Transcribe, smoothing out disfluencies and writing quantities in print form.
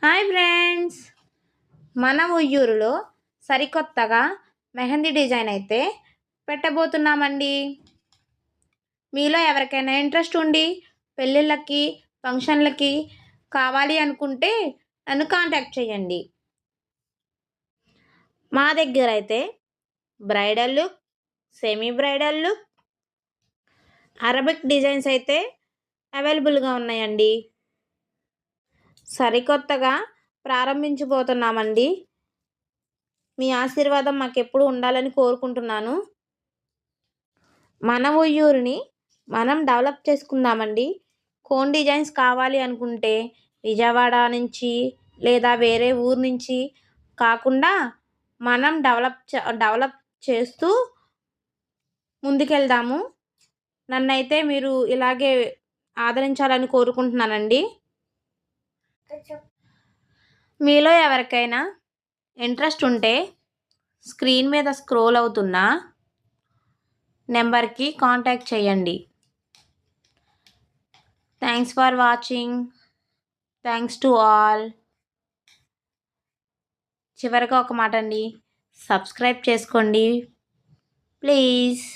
Hi friends, మన ఉయ్యూరులో సరికొత్తగా mehndi design అయితే పెట్టబోతున్నామండి. మీలో ఎవరికైనా ఇంట్రెస్ట్ ఉండి పెళ్ళిళ్ళకి ఫంక్షన్లకి కావాలి అనుకుంటే నన్ను కాంటాక్ట్ చేయండి. మా దగ్గర అయితే bridal look, semi bridal look, Arabic designs అయితే అవైలబుల్గా ఉన్నాయండి. సరికొత్తగా ప్రారంభించబోతున్నామండి. మీ ఆశీర్వాదం మాకెప్పుడు ఉండాలని కోరుకుంటున్నాను. మన ఉయ్యూరుని మనం డెవలప్ చేసుకుందామండి. కోన్ డిజైన్స్ కావాలి అనుకుంటే విజయవాడ నుంచి లేదా వేరే ఊరు నుంచి కాకుండా మనం డెవలప్ చేస్తూ ముందుకెళ్దాము. నన్నైతే మీరు ఇలాగే ఆదరించాలని కోరుకుంటున్నానండి. మీలో ఎవరికైనా ఇంట్రెస్ట్ ఉంటే స్క్రీన్ మీద స్క్రోల్ అవుతున్న నెంబర్కి కాంటాక్ట్ చేయండి. Thanks for watching. Thanks to all. చివరిగా ఒక మాట అండి, సబ్స్క్రైబ్ చేసుకోండి ప్లీజ్.